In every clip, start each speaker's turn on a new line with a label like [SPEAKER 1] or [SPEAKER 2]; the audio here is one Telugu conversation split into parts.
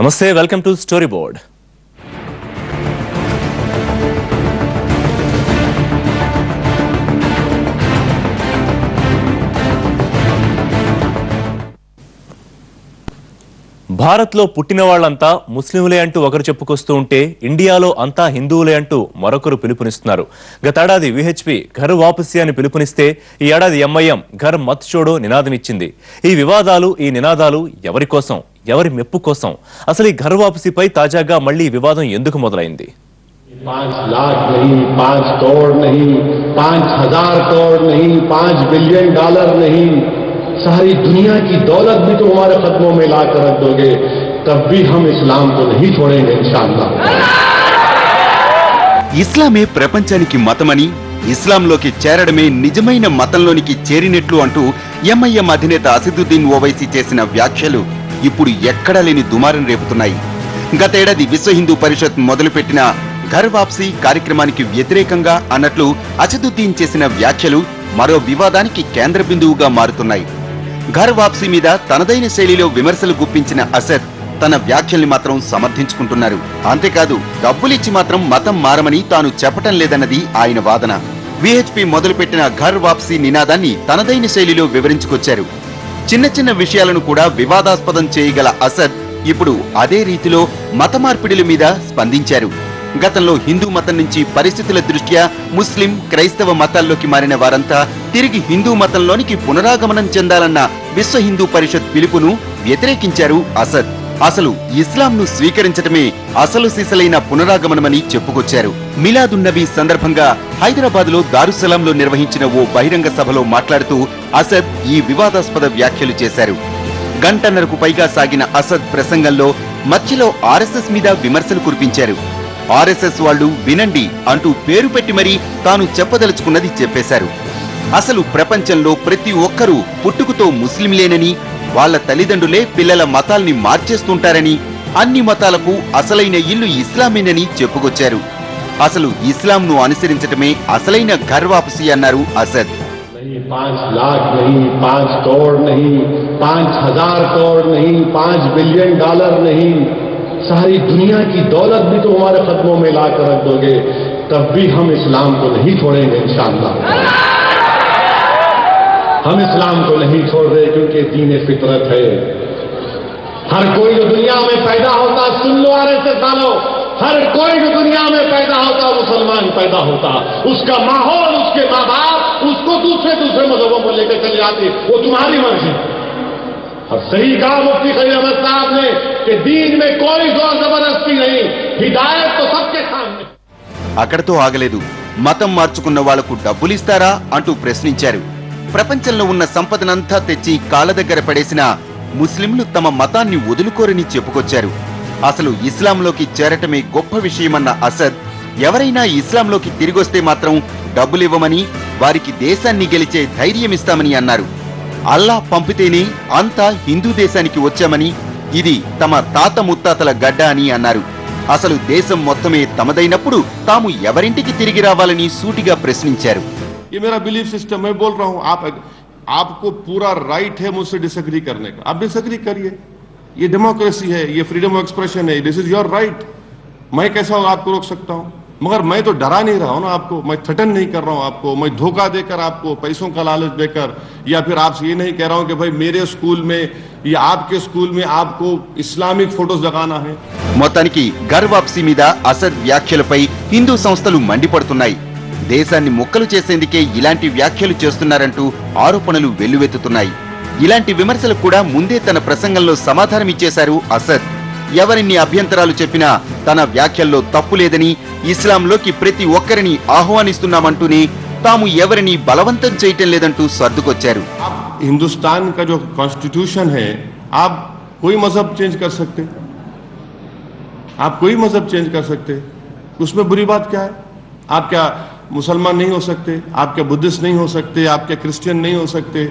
[SPEAKER 1] నమస్తే, వెల్కమ్ టు స్టోరీ బోర్డ్. భారత్లో పుట్టిన వాళ్ళంతా ముస్లింలే అంటూ ఒకరు చెప్పుకొస్తూ ఉంటే ఇండియాలో అంతా హిందువులే అంటూ మరొకరు పిలుపునిస్తున్నారు. గతేడాది విహెచ్పి ఘర్ వాపసీ అని పిలుపునిస్తే ఈ ఏడాది ఎంఐఎం ఘర్ మత్ చోడో నినాదమిచ్చింది. ఈ వివాదాలు, ఈ నినాదాలు ఎవరి కోసం, ఎవరి మెప్పు కోసం? అసలు ఈ ఘర్ వాపసీపై తాజాగా మళ్లీ వివాదం ఎందుకు మొదలైంది?
[SPEAKER 2] 5 लाख नहीं, 5 करोड़ नहीं, 5,000 करोड़ नहीं, $5 बिलियन नहीं, सारी दुनिया की दौलत भी तो हमारे कदमों में लाकर रख दोगे, तब भी हम इस्लाम को नहीं छोड़ेंगे इंशाअल्लाह.
[SPEAKER 3] ఇస్లామే ప్రపంచానికి మతమని, ఇస్లాంలోకి చేరడమే నిజమైన మతంలోనికి చేరినట్లు అంటూ ఎంఐఎం అధినేత అసదుద్దీన్ ఓవైసీ చేసిన వ్యాఖ్యలు ఇప్పుడు ఎక్కడా లేని దుమారం రేపుతున్నాయి. గతేడాది విశ్వ హిందూ పరిషత్ మొదలుపెట్టిన ఘర్ వాప్సీ కార్యక్రమానికి వ్యతిరేకంగా అన్నట్లు అసదుద్దీన్ చేసిన వ్యాఖ్యలు మరో వివాదానికి కేంద్ర బిందువుగా మారుతున్నాయి. ఘర్ వాప్సీ మీద తనదైన శైలిలో విమర్శలు గుప్పించిన అసద్ తన వ్యాఖ్యల్ని మాత్రం సమర్థించుకుంటున్నారు. అంతేకాదు, డబ్బులిచ్చి మాత్రం మతం మారమని తాను చెప్పటం లేదన్నది ఆయన వాదన. విహెచ్పి మొదలుపెట్టిన ఘర్ వాప్సీ నినాదాన్ని తనదైన శైలిలో వివరించుకొచ్చారు. చిన్న చిన్న విషయాలను కూడా వివాదాస్పదం చేయగల అసద్ ఇప్పుడు అదే రీతిలో మత మార్పిడిల మీద స్పందించారు. గతంలో హిందూ మతం నుంచి పరిస్థితుల దృష్ట్యా ముస్లిం, క్రైస్తవ మతాల్లోకి మారిన వారంతా తిరిగి హిందూ మతంలోనికి పునరాగమనం చెందాలన్న విశ్వ హిందూ పరిషత్ పిలుపును వ్యతిరేకించారు అసద్. అసలు ఇస్లాంను స్వీకరించటమే అసలు సిసలైన పునరాగమనమని చెప్పుకొచ్చారు. మిలాదున్నబీ సందర్భంగా హైదరాబాద్ లో దారుసలాంలో నిర్వహించిన ఓ బహిరంగ సభలో మాట్లాడుతూ అసద్ ఈ వివాదాస్పద వ్యాఖ్యలు చేశారు. గంటన్నరకు పైగా సాగిన అసద్ ప్రసంగంలో మధ్యలో ఆర్ఎస్ఎస్ మీద విమర్శలు కురిపించారు. ఆర్ఎస్ఎస్ వాళ్ళు వినండి అంటూ పేరు పెట్టి మరీ తాను చెప్పదలుచుకున్నది చెప్పేశారు. అసలు ప్రపంచంలో ప్రతి ఒక్కరూ పుట్టుకతో ముస్లింలేనని, వాళ్ల తల్లిదండ్రులే పిల్లల మతాల్ని మార్చేస్తుంటారని, అన్ని మతాలకు అసలైన ఇల్లు ఇస్లామేనని చెప్పుకొచ్చారు. అసలు ఇస్లాంను అనుసరించటమే అసలైన ఘర్ వాపసీ అన్నారు అసద్.
[SPEAKER 2] 5 लाख नहीं, 5 करोड़ नहीं, 5,000 करोड़ नहीं, $5 बिलियन नहीं, सारी दुनिया की दौलत भी तो हमारे कदमों में लाकर रख दोगे, तब भी हम इस्लाम को नहीं छोड़ेंगे इंशाअल्लाह. हम इस्लाम को नहीं छोड़ रहे क्योंकि दीन फितरत है. हर कोई जो दुनिया में पैदा होता, सुन लो आरएसएस वालों, हर कोई जो दुनिया में पैदा होता मुसलमान पैदा होता, उसका माहौल, उसके माँ बाप उसको दूसरे मजहबों को लेकर चले जाते, वो तुम्हारी मर्जी. और सही कहा मुफ्ती खलील अहमद साहब ने कि दीन में कोई जोर जबरदस्ती नहीं, हिदायत तो सबके सामने.
[SPEAKER 3] అక్కడతో ఆగలేదు. మతం మార్చుకున్న వాళ్లకు డబ్బులిస్తారా అంటూ ప్రశ్నించారు. ప్రపంచంలో ఉన్న సంపదనంతా తెచ్చి కాళ్ళ దగ్గర పడేసిన ముస్లింలు తమ మతాన్ని వదులుకోరని చెప్పుకొచ్చారు. అసలు ఇస్లాంలోకి చేరటమే గొప్ప విషయమన్న అసద్ ఎవరైనా ఇస్లాంలోకి తిరిగొస్తే మాత్రం డబ్బులివ్వమని, వారికి దేశాన్ని గెలిచే ధైర్యమిస్తామని అన్నారు. అల్లా పంపితేనే అంతా హిందూ దేశానికి వచ్చామని, ఇది తమ తాత ముత్తాతల గడ్డ అని అన్నారు. అసలు దేశం మొత్తమే తమదైనప్పుడు తాము ఎవరింటికి తిరిగి రావాలని సూటిగా ప్రశ్నించారు.
[SPEAKER 4] ये मेरा बिलीफ सिस्टम मैं बोल रहा हूं, आपको पूरा राइट है मुझसे डिसएग्री करने का, आप डिसएग्री करिए, ये डेमोक्रेसी है, ये फ्रीडम ऑफ एक्सप्रेशन है, दिस इज योर राइट. मैं कैसा आपको रोक सकता हूं? मगर मैं तो डरा नहीं रहा हूं ना आपको, मैं थ्रेटन नहीं कर रहा हूं आपको, मैं धोखा देकर आपको पैसों का लालच देकर, या फिर आपसे ये नहीं कह रहा हूं कि भाई मेरे स्कूल में या आपके स्कूल में आपको इस्लामिक फोटोज लगाना है.
[SPEAKER 3] మొత్తానికి ఘర్ వాప్సీ మీద అసద్ వ్యాఖ్యలపై హిందూ సంస్థలు మండిపడుతున్నాయి. దేశాన్ని ముక్కలు చేసేందుకే ఇలాంటి వ్యాఖ్యలు చేస్తున్నారంటూ ఆరోపణలు వెల్లువెత్తుతున్నాయి. ఇలాంటి విమర్శలకు కూడా ముందే తన ప్రసంగంలో సమాధానమిచ్చేశారు అసద్. ఎవరిన్ని అభ్యంతరాలు చెప్పినా తన వ్యాఖ్యల్లో తప్పు లేదని, ఇస్లాంలోకి ప్రతి ఒక్కరిని ఆహ్వానిస్తున్నామంటూనే తాము ఎవరిని బలవంతం చేయటం లేదంటూ సర్దుకొచ్చారు.
[SPEAKER 4] हिंदुस्तान का जो कॉन्स्टिट्यूशन है, आप कोई मजहब चेंज कर सकते, आप कोई मजहब चेंज कर सकते, उसमें बुरी बात क्या है? आप क्या मुसलमान नहीं हो सकते? आप क्या बुद्धिस्ट नहीं हो सकते? आप क्या क्रिश्चियन नहीं हो सकते?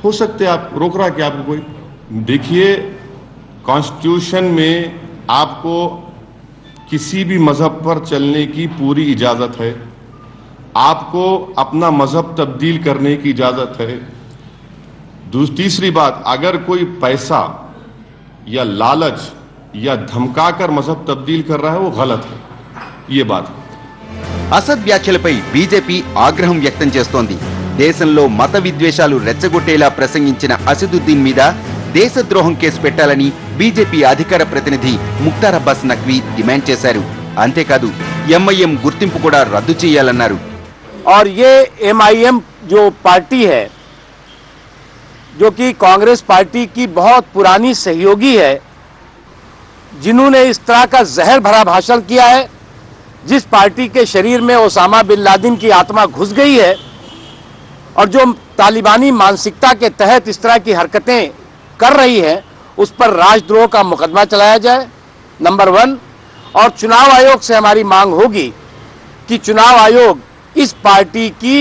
[SPEAKER 4] हो सकते. आप रोक रहा है क्या आपको कोई? देखिए, कॉन्स्टिट्यूशन में आपको किसी भी मजहब पर चलने की पूरी इजाजत है, आपको अपना मजहब तब्दील करने की इजाजत है. तीसरी बात, अगर कोई पैसा या लालच या धमकाकर मजहब तब्दील कर रहा है वो गलत है, ये बात है।
[SPEAKER 3] అసద్ వ్యాఖ్యలపై బీజేపీ ఆగ్రహం వ్యక్తం చేస్తోంది. దేశంలో మత విద్వేషాలు రెచ్చగొట్టేలా ప్రసంగించిన అసదుద్దీన్ మీద దేశద్రోహం కేసు పెట్టాలని బీజేపీ అధికార ప్రతినిధి ముఖ్తార్ అబ్బాస్ నఖ్వీ డిమాండ్ చేశారు. అంతేకాదు ఎంఐఎం గుర్తింపు కూడా రద్దు చేయాలన్నారు.
[SPEAKER 5] और ये एमआईएम जो पार्टी है, जो कि कांग्रेस पार्टी की बहुत पुरानी सहयोगी है, जिन्होंने इस तरह का जहर भरा भाषण किया है, जिस पार्टी के शरीर में ओसामा बिन लादेन की आत्मा घुस गई है और जो तालिबानी मानसिकता के तहत इस तरह की हरकतें कर रही है, उस पर राजद्रोह का मुकदमा चलाया जाए, नंबर 1। और चुनाव आयोग से हमारी मांग होगी कि चुनाव आयोग इस पार्टी की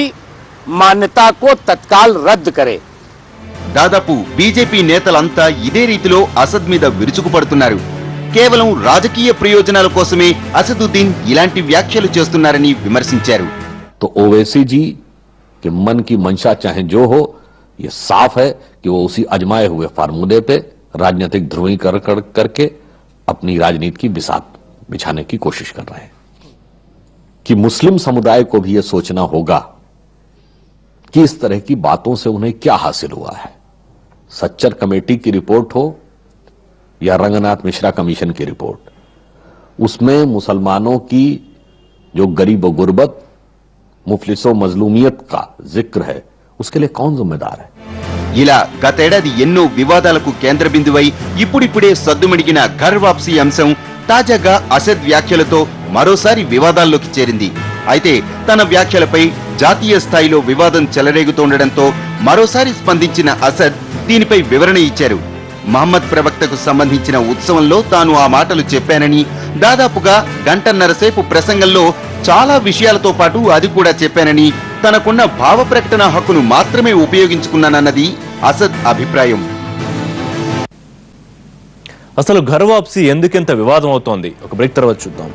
[SPEAKER 5] मान्यता को तत्काल रद्द करे।
[SPEAKER 3] దాదాపు బీజేపీ నేతలంతా ఇదే రీతిలో అసద్ మీద విరుచుకుపడుతున్నారు. కేవలం రాజకీయ ప్రయోజనాల కోసమే అసదుద్దీన్ ఇలాంటి వ్యాఖ్యలు చేస్తున్నారని విమర్శించారు.
[SPEAKER 6] तो ओवैसी जी के मन की मंशा चाहे जो हो, ये साफ है कि वो उसी अजमाए हुए फार्मूले पे राजनीतिक ध्रुवीकरण करके अपनी राजनीति की बिसात बिछाने की कोशिश कर रहे हैं कि मुस्लिम समुदाय को भी यह सोचना होगा कि इस तरह की बातों से उन्हें क्या हासिल हुआ है। सच्चर कमेटी की रिपोर्ट हो या रंगनाथ मिश्रा कमीशन की रिपोर्ट, उसमें मुसलमानों की जो गरीब गुर्बत, मुफलिसो मजलूमियत का जिक्र है, उसके लिए कौन जिम्मेदार है?
[SPEAKER 3] ఇలా గతేడాది ఎన్నో వివాదాలకు కేంద్ర బిందువై ఇప్పుడిప్పుడే సద్దుమణిగిన ఘర్ వాప్సీ అంశం తాజాగా అసద్ వ్యాఖ్యలతో మరోసారి వివాదాల్లోకి చేరింది. అయితే తన వ్యాఖ్యలపై జాతీయ స్థాయిలో వివాదం చెలరేగుతుండటంతో మరోసారి స్పందించిన అసద్ దీనిపై వివరణ ఇచ్చారు. మహమ్మద్ ప్రవక్తకు సంబంధించిన ఉత్సవంలో తాను ఆ మాటలు చెప్పానని, దాదాపుగా గంటన్నరసేపు ప్రసంగంలో చాలా విషయాలతో పాటు అది కూడా చెప్పానని, తనకున్న భావ ప్రకటన హక్కును మాత్రమే ఉపయోగించుకున్నానన్నది అసద్ అభిప్రాయం.
[SPEAKER 1] అసలు ఘర్ వాప్సీ ఎందుకింత వివాదం అవుతోంది? ఒక బ్రేక్ తర్వాత చూద్దాం.